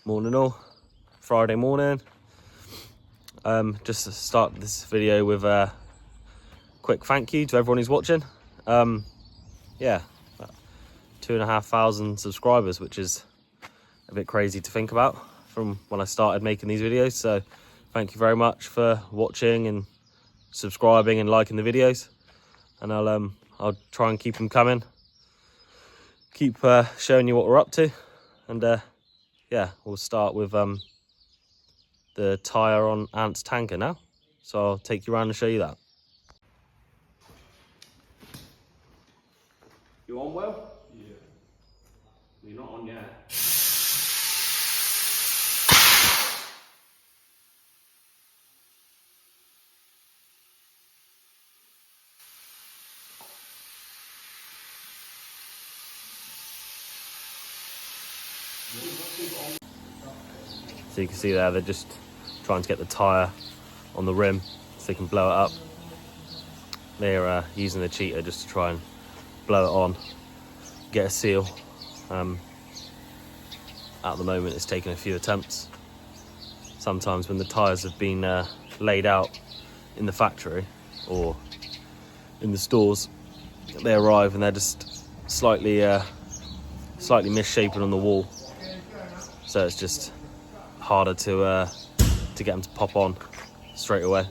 Morning all, Friday morning. Just to start this video with a quick thank you to everyone who's watching. Yeah, 2,500 subscribers, which is a bit crazy to think about from when I started making these videos. So thank you very much for watching and subscribing and liking the videos. And I'll try and keep them coming. Keep showing you what we're up to. And yeah, we'll start with the tyre on Ant's tanker now. So I'll take you around and show you that. You on, Will? Yeah. You're not on yet. So you can see there, they're just trying to get the tyre on the rim so they can blow it up. They're using the cheater just to try and blow it on, get a seal. At the moment it's taken a few attempts. Sometimes when the tyres have been laid out in the factory or in the stores, they arrive and they're just slightly misshapen on the wall. So it's just harder to get them to pop on straight away.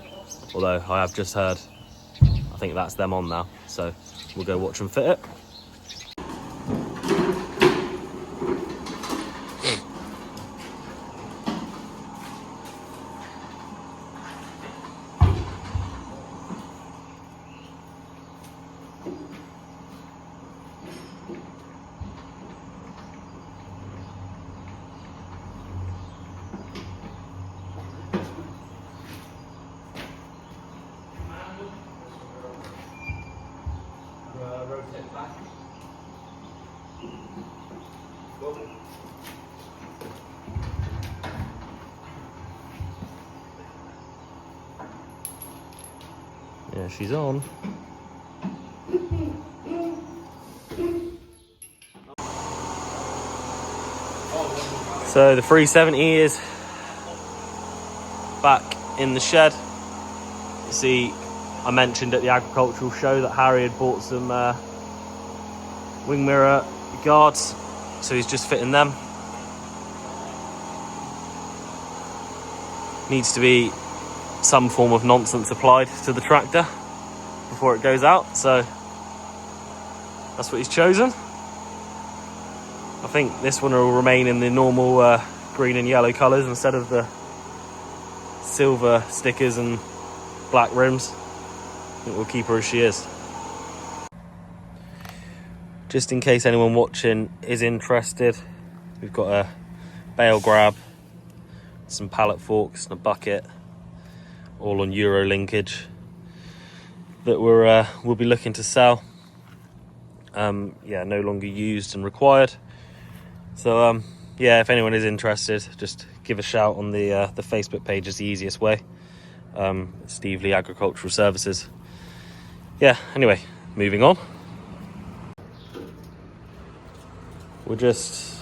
Although I have just heard, I think that's them on now. So we'll go watch them fit it. Rotate back. Yeah, she's on. So the 370 is back in the shed. You see, I mentioned at the agricultural show that Harry had bought some wing mirror guards, so he's just fitting them. Needs to be some form of nonsense applied to the tractor before it goes out, so that's what he's chosen. I think this one will remain in the normal green and yellow colours instead of the silver stickers and black rims. I think we'll keep her as she is. Just in case anyone watching is interested, we've got a bale grab, some pallet forks and a bucket, all on Euro linkage, that we'll be looking to sell. Yeah, no longer used and required. So yeah, if anyone is interested, just give a shout on the Facebook page is the easiest way. Steve Lee Agricultural Services. Yeah, anyway, moving on. We're just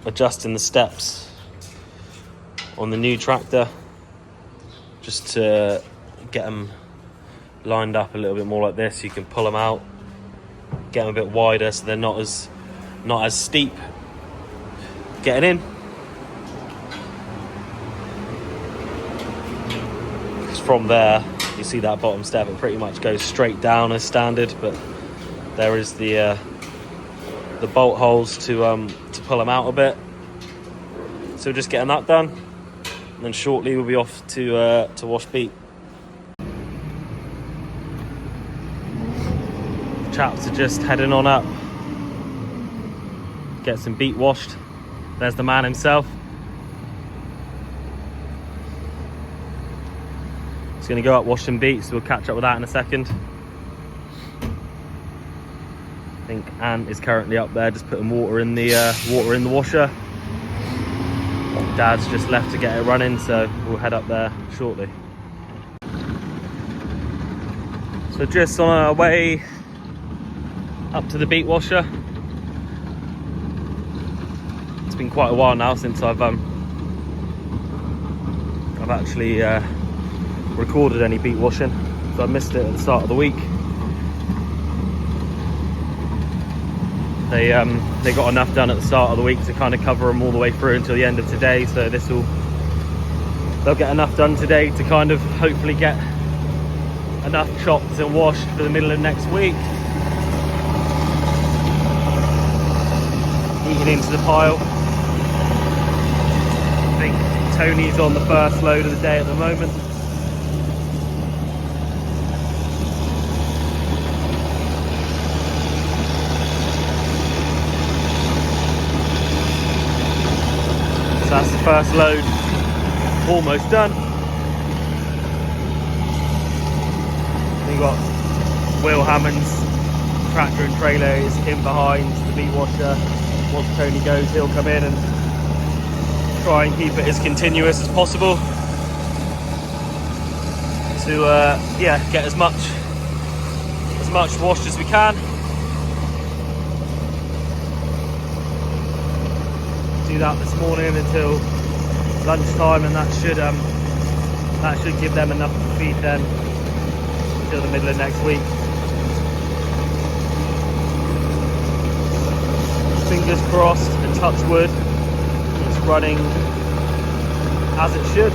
adjusting the steps on the new tractor just to get them lined up a little bit more like this. You can pull them out, get them a bit wider so they're not as steep getting in. Because from there, you see that bottom step, it pretty much goes straight down as standard, but there is the bolt holes to pull them out a bit. So we're just getting that done, and then shortly we'll be off to wash beet. The chaps are just heading on up, get some beet washed. There's the man himself. He's going to go up, wash some beet, so we'll catch up with that in a second. I think Ant is currently up there just putting water in the washer. Dad's just left to get it running, so we'll head up there shortly. So just on our way up to the beet washer. It's been quite a while now since I've actually recorded any beet washing, so I missed it at the start of the week. They got enough done at the start of the week to kind of cover them all the way through until the end of today, so they'll get enough done today to kind of hopefully get enough chopped and washed for the middle of next week. Eating into the pile. I think Tony's on the first load of the day at the moment. So that's the first load almost done. We've got Will Hammond's tractor and trailer is in behind the beet washer. Once Tony goes, he'll come in and try and keep it as continuous as possible to get as much washed as we can. Do that this morning until lunchtime, and that should give them enough to feed then until the middle of next week. Fingers crossed and touch wood, it's running as it should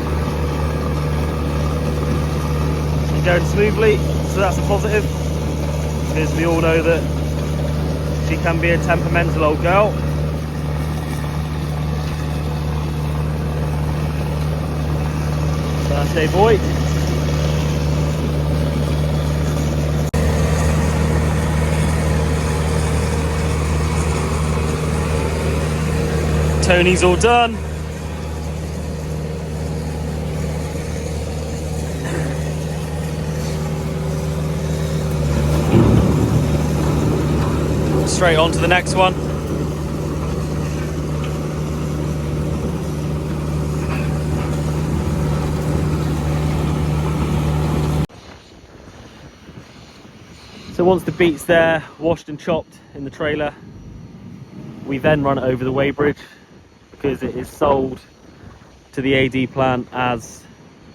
and going smoothly, so that's a positive, because we all know that she can be a temperamental old girl. Birthday boy. Tony's all done. Straight on to the next one. So once the beet's there, washed and chopped in the trailer, we then run it over the weighbridge, because it is sold to the AD plant as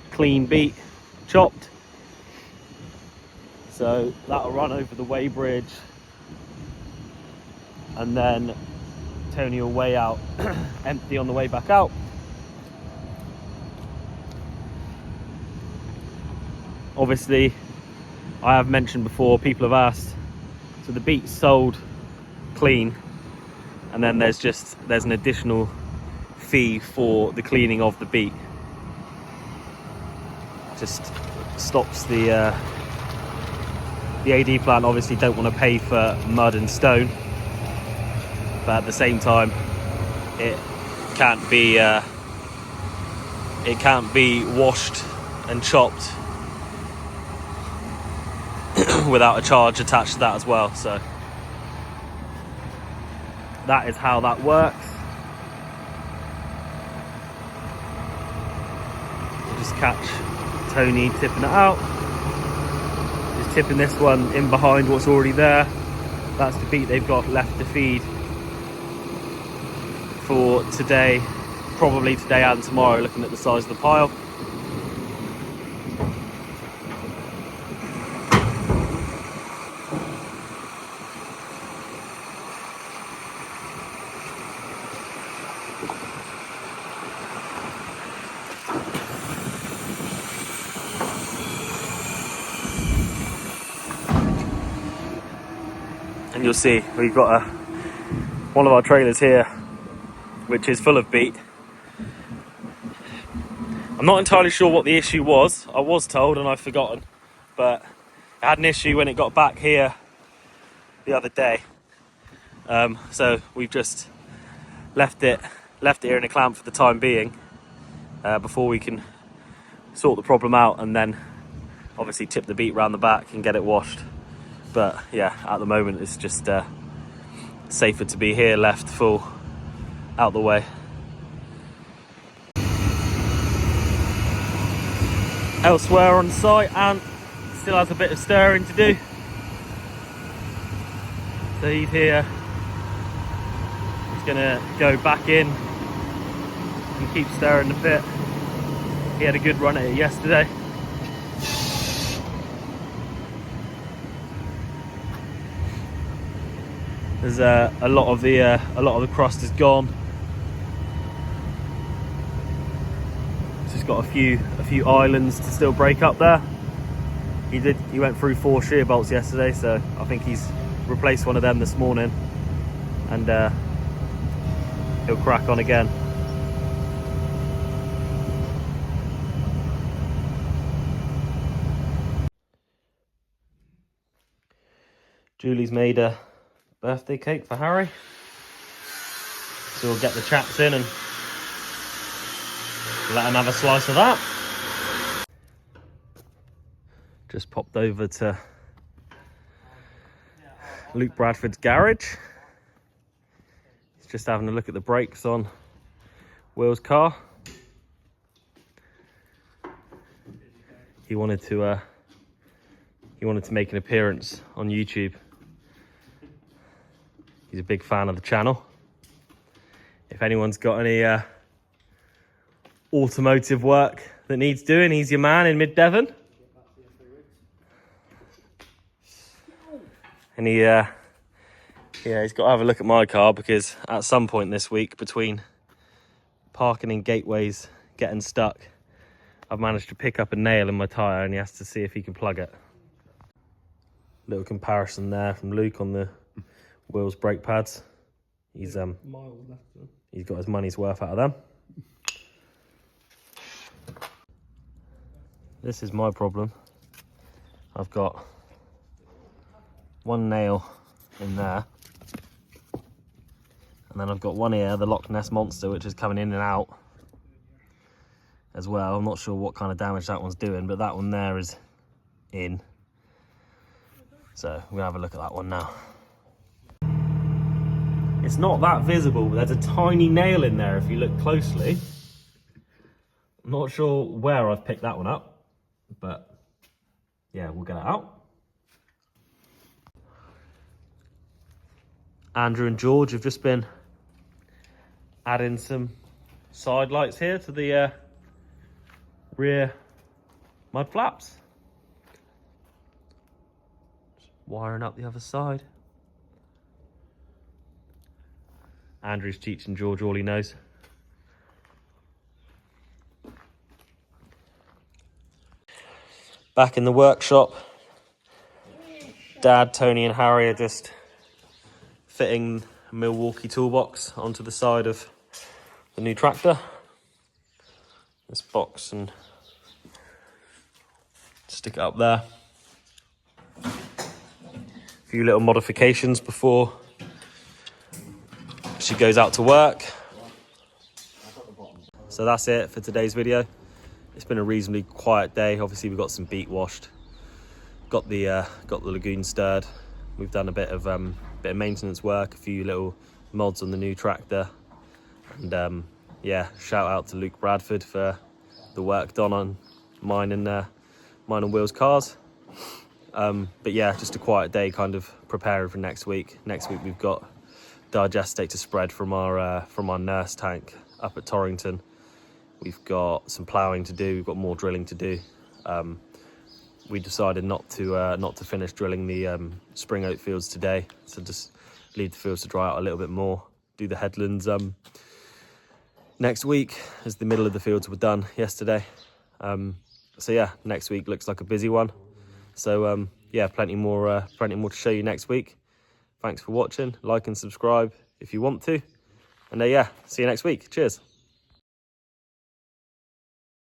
clean beet chopped. So that'll run over the weighbridge, and then Tony will weigh out empty on the way back out. Obviously, I have mentioned before, people have asked, so the beet's sold clean, and then there's an additional fee for the cleaning of the beet. Just stops the AD plant obviously don't want to pay for mud and stone, but at the same time it can't be washed and chopped without a charge attached to that as well. So that is how that works. Just catch Tony tipping it out. Just tipping this one in behind what's already there. That's the beet they've got left to feed for today, probably today and tomorrow, looking at the size of the pile. And you'll see we've got one of our trailers here which is full of beet. I'm not entirely sure what the issue was. I was told and I've forgotten, but it had an issue when it got back here the other day. So we've just left it here in a clamp for the time being, before we can sort the problem out and then obviously tip the beet round the back and get it washed. But yeah, at the moment it's just safer to be here, left full, out the way. Elsewhere on site, Ant still has a bit of stirring to do. So he's here. He's gonna go back in and keep stirring the pit. He had a good run at it yesterday. There's a lot of the crust is gone. It's just got a few islands to still break up there. He went through 4 shear bolts yesterday, so I think he's replaced one of them this morning, and he'll crack on again. Julie's made a birthday cake for Harry, so we'll get the chaps in and let him have a slice of that. Just popped over to Luke Bradford's garage. He's just having a look at the brakes on Will's car. He wanted to make an appearance on YouTube. He's a big fan of the channel. If anyone's got any automotive work that needs doing, he's your man in mid-Devon. And he's got to have a look at my car, because at some point this week, between parking in gateways, getting stuck, I've managed to pick up a nail in my tyre, and he has to see if he can plug it. Little comparison there from Luke on the Will's brake pads. He's got his money's worth out of them. This is my problem. I've got one nail in there, and then I've got one here, the Loch Ness Monster, which is coming in and out as well. I'm not sure what kind of damage that one's doing, but that one there is in. So we'll have a look at that one now. It's not that visible, but there's a tiny nail in there if you look closely. I'm not sure where I've picked that one up, but yeah, we'll get it out. Andrew and George have just been adding some side lights here to the rear mud flaps. Just wiring up the other side. Andrew's teaching George all he knows. Back in the workshop, Dad, Tony and Harry are just fitting a Milwaukee toolbox onto the side of the new tractor. This box, and stick it up there. A few little modifications before she goes out to work. So that's it for today's video. It's been a reasonably quiet day. Obviously we've got some beet washed, got the lagoon stirred. We've done a bit of maintenance work, a few little mods on the new tractor, and yeah, shout out to Luke Bradford for the work done on mine and Will's cars. But yeah, just a quiet day, kind of preparing for next week. Next week we've got digestate to spread from our nurse tank up at Torrington. We've got some ploughing to do. We've got more drilling to do. We decided not to finish drilling the spring oat fields today, so just leave the fields to dry out a little bit more. Do the headlands next week, as the middle of the fields were done yesterday. So yeah, next week looks like a busy one. So yeah, plenty more to show you next week. Thanks for watching. Like and subscribe if you want to. And yeah, see you next week. Cheers.